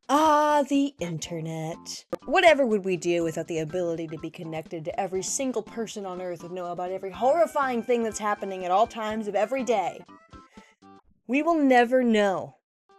Ah, the internet. Whatever would we do without the ability to be connected to every single person on Earth and know about every horrifying thing that's happening at all times of every day? We will never know.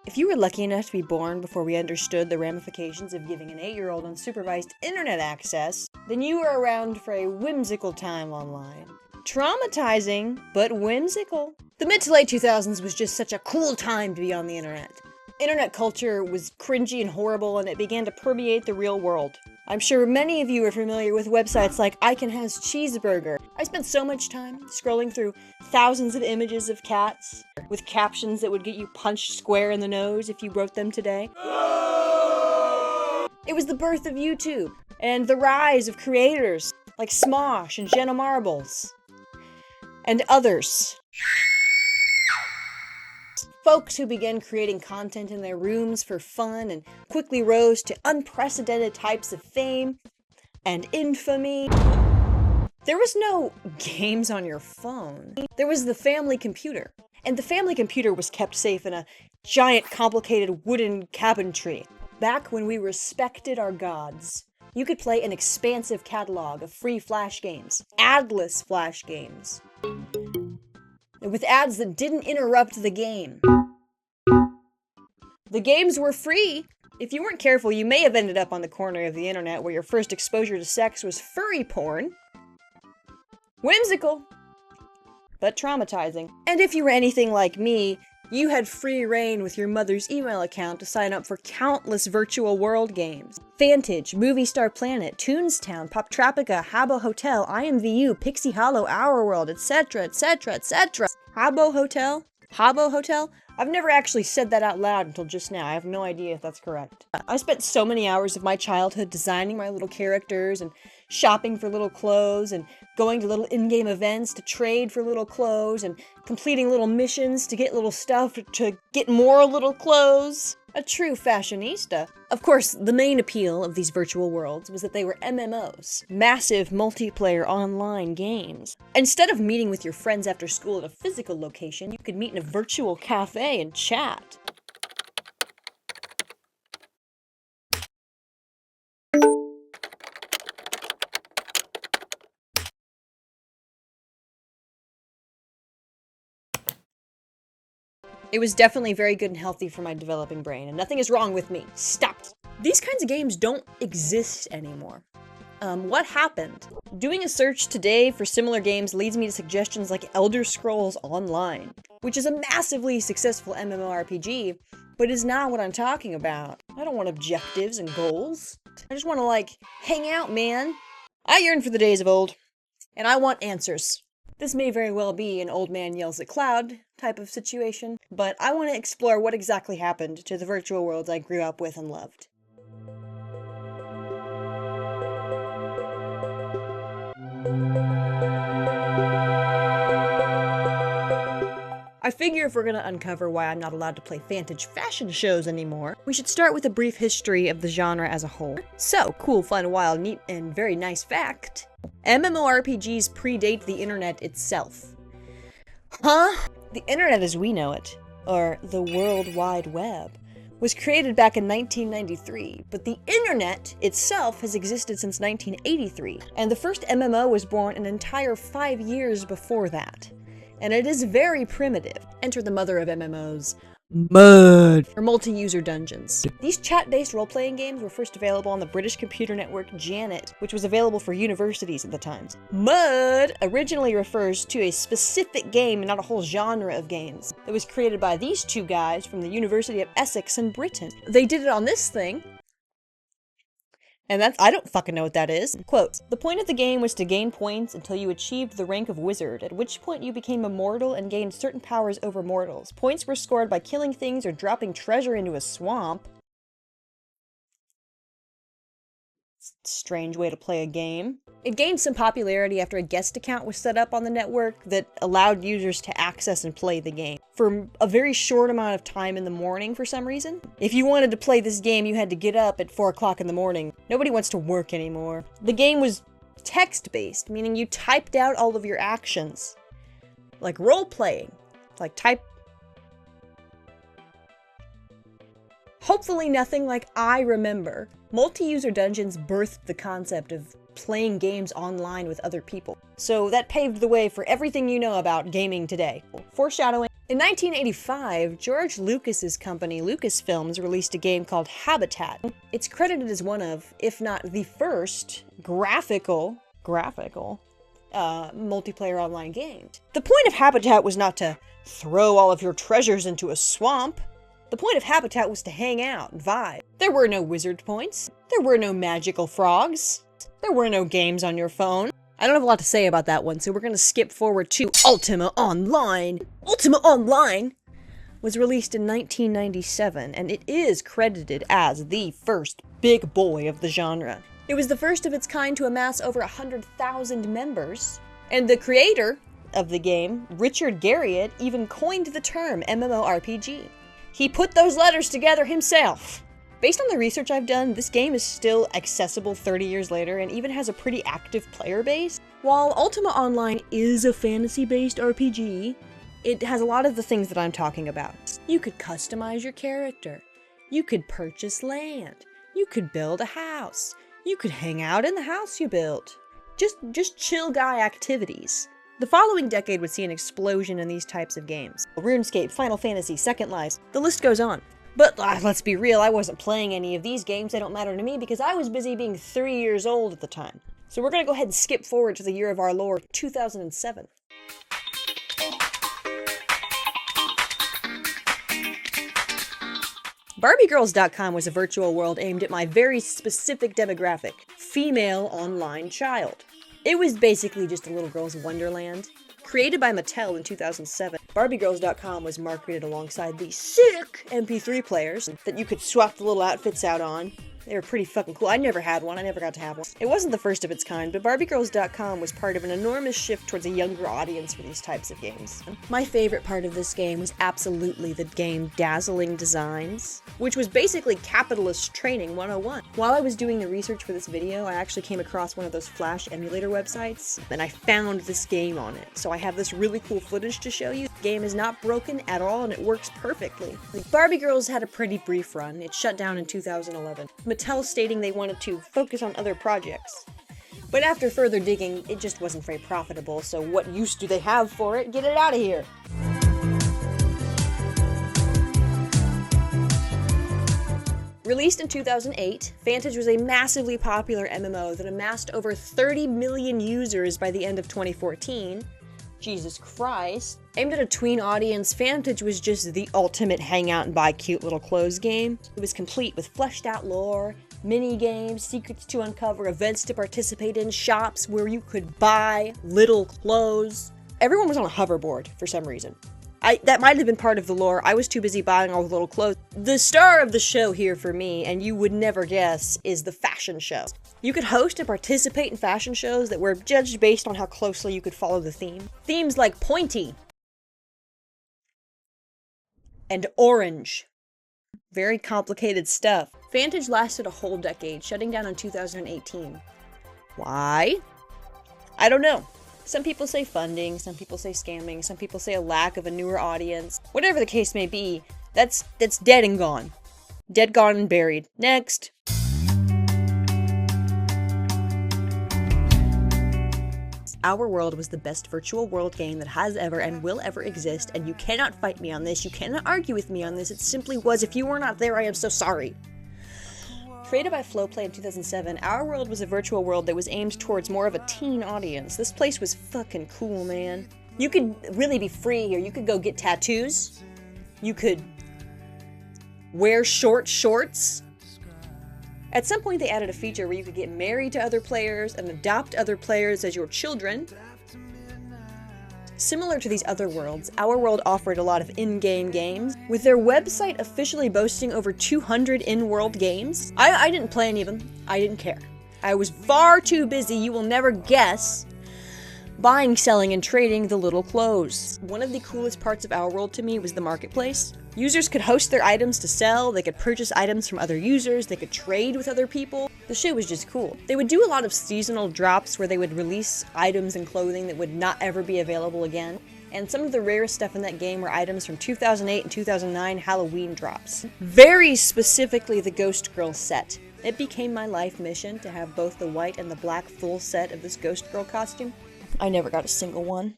If you were lucky enough to be born before we understood the ramifications of giving an 8-year-old unsupervised internet access, then you were around for a whimsical time online. Traumatizing, but whimsical. The mid to late 2000s was just such a cool time to be on the internet. Internet culture was cringy and horrible, and it began to permeate the real world. I'm sure many of you are familiar with websites like I Can Has Cheeseburger. I spent so much time scrolling through thousands of images of cats with captions that would get you punched square in the nose if you wrote them today. It was the birth of YouTube and the rise of creators like Smosh and Jenna Marbles and others. Folks who began creating content in their rooms for fun and quickly rose to unprecedented types of fame and infamy. There was no games on your phone. There was the family computer. And the family computer was kept safe in a giant, complicated wooden cabinetry. Back when we respected our gods, you could play an expansive catalog of free flash games, adless flash games, with ads that didn't interrupt the game. The games were free. If you weren't careful, you may have ended up on the corner of the internet where your first exposure to sex was furry porn. Whimsical, but traumatizing. And if you were anything like me, you had free reign with your mother's email account to sign up for countless virtual world games. Vantage, Movie Star Planet, Toonstown, Poptropica, Habbo Hotel, IMVU, Pixie Hollow, Our World, etc., etc., etc. Habbo Hotel? Habbo Hotel? I've never actually said that out loud until just now. I have no idea if that's correct. I spent so many hours of my childhood designing my little characters and shopping for little clothes and going to little in-game events to trade for little clothes and completing little missions to get little stuff to get more little clothes. A true fashionista. Of course, the main appeal of these virtual worlds was that they were MMOs, massive multiplayer online games. Instead of meeting with your friends after school at a physical location, you could meet in a virtual cafe and chat. It was definitely very good and healthy for my developing brain, and nothing is wrong with me. Stop! These kinds of games don't exist anymore. What happened? Doing a search today for similar games leads me to suggestions like Elder Scrolls Online, which is a massively successful MMORPG, but is not what I'm talking about. I don't want objectives and goals. I just want to, hang out, man. I yearn for the days of old, and I want answers. This may very well be an old man yells at cloud type of situation, but I want to explore what exactly happened to the virtual worlds I grew up with and loved. I figure if we're going to uncover why I'm not allowed to play Vantage fashion shows anymore, we should start with a brief history of the genre as a whole. So, cool, fun, wild, neat, and very nice fact. MMORPGs predate the internet itself. Huh? The internet as we know it, or the World Wide Web, was created back in 1993, but the internet itself has existed since 1983, and the first MMO was born an entire 5 years before that. And it is very primitive. Enter the mother of MMOs, MUD, or multi-user dungeons. These chat-based role-playing games were first available on the British computer network Janet, which was available for universities at the time. MUD originally refers to a specific game and not a whole genre of games. It was created by these two guys from the University of Essex in Britain. They did it on this thing. And I don't fucking know what that is. Quote, the point of the game was to gain points until you achieved the rank of wizard, at which point you became immortal and gained certain powers over mortals. Points were scored by killing things or dropping treasure into a swamp. Strange way to play a game. It gained some popularity after a guest account was set up on the network that allowed users to access and play the game for a very short amount of time in the morning for some reason. If you wanted to play this game, you had to get up at 4 o'clock in the morning. Nobody wants to work anymore. The game was text-based, meaning you typed out all of your actions. Like role-playing. Like type... Hopefully nothing like I remember. Multi-user dungeons birthed the concept of playing games online with other people. So that paved the way for everything you know about gaming today. Foreshadowing. In 1985, George Lucas's company, Lucasfilms, released a game called Habitat. It's credited as one of, if not the first, graphical multiplayer online games. The point of Habitat was not to throw all of your treasures into a swamp. The point of Habitat was to hang out and vibe. There were no wizard points. There were no magical frogs. There were no games on your phone. I don't have a lot to say about that one, so we're gonna skip forward to Ultima Online. Ultima Online was released in 1997, and it is credited as the first big boy of the genre. It was the first of its kind to amass over 100,000 members, and the creator of the game, Richard Garriott, even coined the term MMORPG. He put those letters together himself. Based on the research I've done, this game is still accessible 30 years later and even has a pretty active player base. While Ultima Online is a fantasy-based RPG, it has a lot of the things that I'm talking about. You could customize your character. You could purchase land. You could build a house. You could hang out in the house you built. Just chill guy activities. The following decade would see an explosion in these types of games. RuneScape, Final Fantasy, Second Life, the list goes on. But let's be real, I wasn't playing any of these games. They don't matter to me because I was busy being 3 years old at the time. So we're gonna go ahead and skip forward to the year of our Lord, 2007. BarbieGirls.com was a virtual world aimed at my very specific demographic, female online child. It was basically just a little girl's wonderland. Created by Mattel in 2007, BarbieGirls.com was marketed alongside these sick MP3 players that you could swap the little outfits out on. They were pretty fucking cool. I never had one. I never got to have one. It wasn't the first of its kind, but BarbieGirls.com was part of an enormous shift towards a younger audience for these types of games. My favorite part of this game was absolutely the game Dazzling Designs, which was basically capitalist training 101. While I was doing the research for this video, I actually came across one of those Flash emulator websites, and I found this game on it. So I have this really cool footage to show you. The game is not broken at all, and it works perfectly. Barbie Girls had a pretty brief run. It shut down in 2011. Mattel stating they wanted to focus on other projects. But after further digging, it just wasn't very profitable, so what use do they have for it? Get it out of here! Released in 2008, Vantage was a massively popular MMO that amassed over 30 million users by the end of 2014. Jesus Christ. Aimed at a tween audience, Vantage was just the ultimate hang out and buy cute little clothes game. It was complete with fleshed out lore, mini-games, secrets to uncover, events to participate in, shops where you could buy little clothes. Everyone was on a hoverboard for some reason. That might have been part of the lore. I was too busy buying all the little clothes. The star of the show here for me, and you would never guess, is the fashion show. You could host and participate in fashion shows that were judged based on how closely you could follow the theme. Themes like pointy and orange. Very complicated stuff. Vantage lasted a whole decade, shutting down in 2018. Why? I don't know. Some people say funding, some people say scamming, some people say a lack of a newer audience. Whatever the case may be, that's dead and gone. Dead, gone, and buried. Next. Our World was the best virtual world game that has ever and will ever exist, and you cannot fight me on this, you cannot argue with me on this, it simply was. If you were not there, I am so sorry. Created by Flowplay in 2007, Our World was a virtual world that was aimed towards more of a teen audience. This place was fucking cool, man. You could really be free here. You could go get tattoos. You could wear short shorts. At some point, they added a feature where you could get married to other players and adopt other players as your children. Similar to these other worlds, Our World offered a lot of in-game games, with their website officially boasting over 200 in-world games. I didn't play any of them. I didn't care. I was far too busy, you will never guess, buying, selling, and trading the little clothes. One of the coolest parts of Our World to me was the marketplace. Users could host their items to sell, they could purchase items from other users, they could trade with other people. The shit was just cool. They would do a lot of seasonal drops where they would release items and clothing that would not ever be available again. and some of the rarest stuff in that game were items from 2008 and 2009 Halloween drops. Very specifically the Ghost Girl set. It became my life mission to have both the white and the black full set of this Ghost Girl costume. I never got a single one.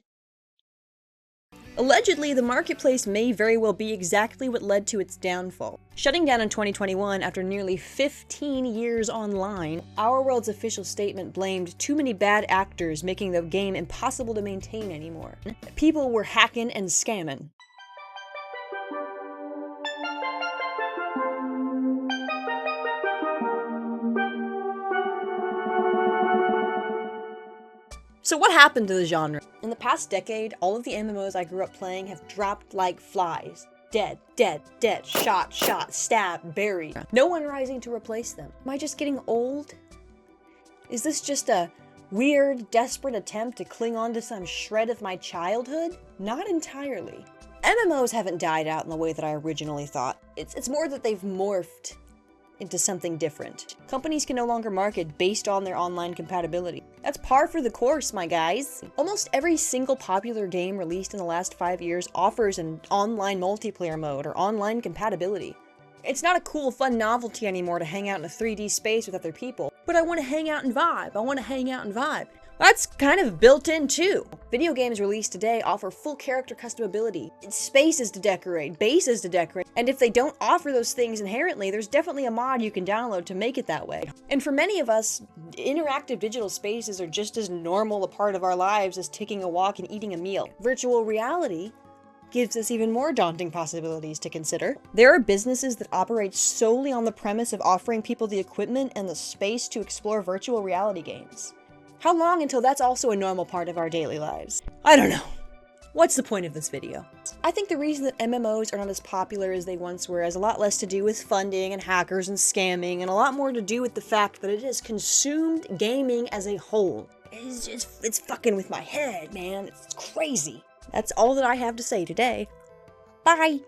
Allegedly, the marketplace may very well be exactly what led to its downfall. Shutting down in 2021 after nearly 15 years online, Our World's official statement blamed too many bad actors, making the game impossible to maintain anymore. People were hacking and scamming. So what happened to the genre? In the past decade, all of the MMOs I grew up playing have dropped like flies. Dead, dead, dead, shot, shot, stabbed, buried. No one rising to replace them. Am I just getting old? Is this just a weird, desperate attempt to cling on to some shred of my childhood? Not entirely. MMOs haven't died out in the way that I originally thought. It's more that they've morphed into something different. Companies can no longer market based on their online compatibility. That's par for the course, my guys. Almost every single popular game released in the last 5 years offers an online multiplayer mode or online compatibility. It's not a cool, fun novelty anymore to hang out in a 3D space with other people, but I want to hang out and vibe. That's kind of built in too. Video games released today offer full character customability, spaces to decorate, bases to decorate, and if they don't offer those things inherently, there's definitely a mod you can download to make it that way. And for many of us, interactive digital spaces are just as normal a part of our lives as taking a walk and eating a meal. Virtual reality gives us even more daunting possibilities to consider. There are businesses that operate solely on the premise of offering people the equipment and the space to explore virtual reality games. How long until that's also a normal part of our daily lives? I don't know. What's the point of this video? I think the reason that MMOs are not as popular as they once were has a lot less to do with funding and hackers and scamming, and a lot more to do with the fact that it has consumed gaming as a whole. It's fucking with my head, man. It's crazy. That's all that I have to say today. Bye!